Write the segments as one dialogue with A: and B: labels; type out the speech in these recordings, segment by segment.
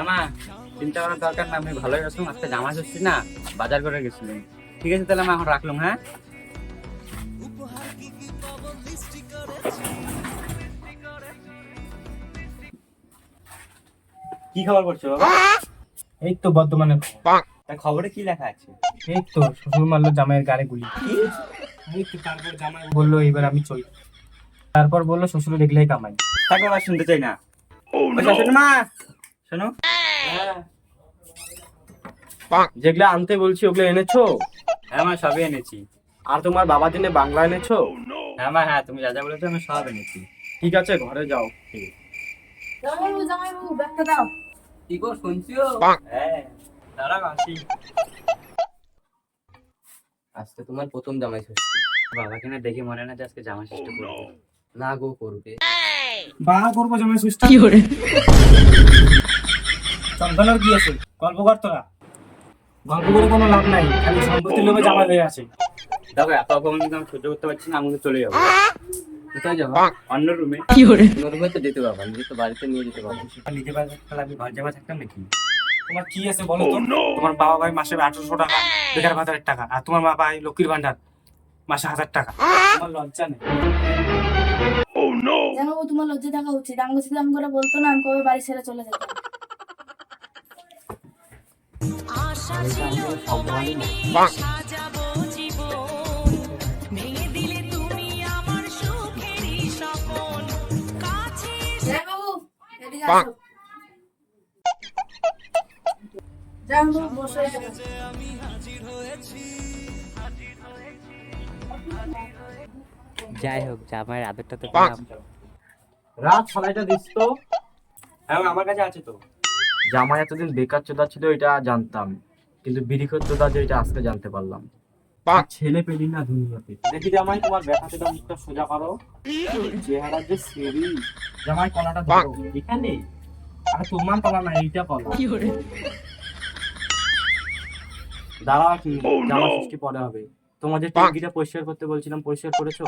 A: মা চিন্তা করার দরকার না, আমি ভালোই আছি। আজকে জামা ষষ্ঠী না, বাজার করে গেছিলাম। ঠিক আছে তাহলে মা, এখন রাখলাম। হ্যাঁ, কি খবর করছো বাবা?
B: এই তো বর্তমানে
A: তা খবরে কি লেখা আছে?
B: এই তো শ্বশুর মারলো জামাইয়ের গাড়ি গুলি।
A: কি?
B: এই তো তারপর জামাই বললো এইবার আমি চই, তারপর বললো শ্বশুর দেখলেই কামাই।
A: থাকো, আর শুনতে চাই না। ওই শাশুড়ি মা, শোনো।
B: যেগুলো আনতে বলছি ওগুলো এনেছো?
A: হ্যাঁ মা, সবই এনেছি।
B: আর তোমার বাবার জন্য বাংলা এনেছো?
A: হ্যাঁ মা, হ্যাঁ, তুমি যা যা বলেছো আমি সব এনেছি।
B: ঠিক আছে, ঘরে যাও।
C: জামাইবাবু জামাইবাবু ব্যাগটা দাও।
A: কি গো, শুনছিও? হ্যাঁ, দাঁড়াও আসি।
D: আজকে তোমার প্রথম জামাই ষষ্ঠী।
A: বাবাকে না দেখে মনে হয় না যে আজকে জামা ষষ্ঠী করবো।
D: না গো, করবে।
B: বা করবো জামাই ষষ্ঠী। চন্দনের কি আছে, গল্প কর তোরা। গল্প করে কোনো লাভ নাই, খালি সম্পত্তির লোভে জামাই হয়ে আছে।
A: দেখো, এত অপমান কিন্তু আমি সহ্য করতে পারছি না, আমি তো চলে যাবো
D: কোথায় যাবো?
A: অন্য রুমে।
D: তোমার রুমে তো যেতে পারবা, নিজে তো বাড়িতে নিয়ে যেতে পারবো।
A: নিজে বাড়ি থাকলে আমি ঘর জামা থাকতাম নাকি?
B: তোমার কি আছে বলো তো? তোমার বাবা ভাই মাসে 800 টাকা বেকার ভাতারের টাকা, আর তোমার মা ভাই লক্ষ্মীর ভান্ডার মাসে 1000 টাকা। তোমার লজ্জা নেই?
C: জামাইবাবু তোমার লজ্জা থাকা উচিত। আমাকে যদি আমি করে বলতো না, আমি কবে বাড়ি ছেড়ে চলে যেতাম। জামাইবাবু এদিকে আসো। জামাইবাবু বসে এখানে।
A: যাই হোক, জামাইয়ের আদরটা তো পেলাম।
B: রাত ছয়টা দিস তো।
A: হ্যাঁ, আমার কাছে আছে তো।
B: জামাই এতদিন বেকার চোদা ছিল এটা জানতাম, কিন্তু বিড়িখোর চোদা যে এটা আজকে জানতে পারলাম। ছেলে পেলি না দুনিয়াতে। দেখি জামাই তোমার ব্যথা চোদা মুখটা সোজা করো, চেহারা যে সেরি। জামাই কলাটা ধরো এখানে। আর তোমার কলা না, এইটা কলা। দাঁড়াও এক মিনিট, জামা ষষ্ঠী পরে হবে। তোমার যে ট্যাঙ্কিটা পরিষ্কার করতে বলছিলাম, পরিষ্কার করেছো?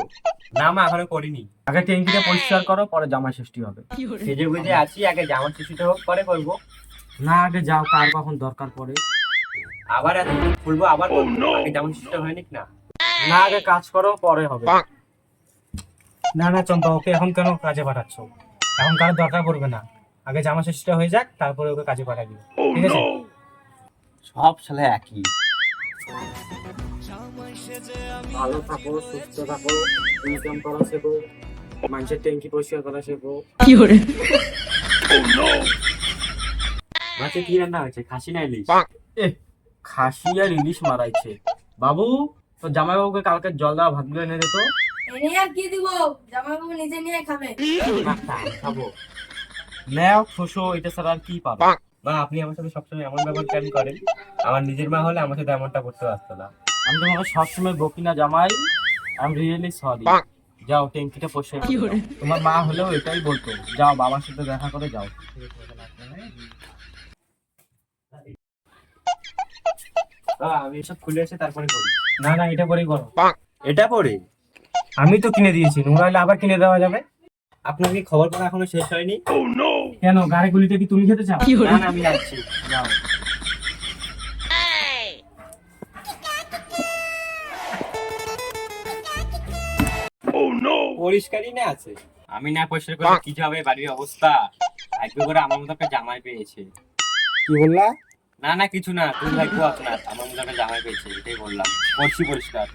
A: না মা, এখনো করিনি।
B: আগে ট্যাঙ্কিটা পরিষ্কার করো, পরে জামা ষষ্ঠী হবে।
A: সেজে গুজে আছি, আগে জামা ষষ্ঠীটা হোক, পরে করবো।
B: না, আগে যাও, কার কখন দরকার পড়ে।
A: আবার এত খুলবো, আবার করবো। আগে জামা ষষ্ঠীটা হয়নি না?
B: না, আগে কাজ করো, পরে হবে। না না চম্পা, ওকে এখন কেন কাজে পাঠাচ্ছ? এখন কার দরকার পড়বে না। আগে জামা ষষ্ঠীটা হয়ে যাক, তারপরে ওকে কাজে পাঠাই দিবে। ঠিক আছে?
A: সব সালে একই।
B: ভালো থাকো, সুস্থ থাকো, ইনকাম করা শেখো, মানুষের ট্যাঙ্কি পরিষ্কার করা শেখো।
A: মাছে কি রান্না হয়েছে? খাসি না ইলিশ?
B: এ, খাসি আর ইলিশ মারাইছে। বাবু, তো জামাইবাবুকে কালকে জল দেওয়া ভাতগুলো এনে দে তো।
C: এনে আর কি দিব? জামাইবাবু নিজে নিয়ে খাবে।
B: না, খাবো। নেও খুশো, এটা ছাড়া আর কি পাবো?
A: মা, আপনি আমার সাথে সবসময় এমন ব্যবহার কেন করেন? আমার নিজের মা হলে আমার সাথে এমনটা করতে পারতো না।
B: আমি তোমাকে সবসময় বকি না জামাই, আমি রিয়েলি সরি। যাও ট্যাঙ্কিটা পরিষ্কার করো। তোমার মা হলেও এটাই বলতো, যাও বাবার সাথে দেখা করে যাও।
A: আমি এসব খুলে এসে তারপরে করি।
B: না না, এটা করেই করো।
A: এটা পরে
B: আমি তো কিনে দিয়েছি, নোংরা হলে আবার কিনে দেওয়া যাবে।
A: আপনার কি খবর করা এখনো শেষ হয়নি?
B: কেন, গাড়ি গুলিটা কি তুমি খেতে চাও?
A: না না, আমি যাচ্ছি।
B: যাও।
A: পরিষ্কারই না আছে। আমি না পরিষ্কার করলে কি হবে বাড়ির অবস্থা? ভাগ্য করে আমার মতো একটা জামাই পেয়েছে।
B: কি বললা?
A: না না, কিছু না, তুমি ভাগ্য আপনার আমার মতো একটা জামাই পেয়েছে, এটাই বললাম। করছি পরিষ্কার।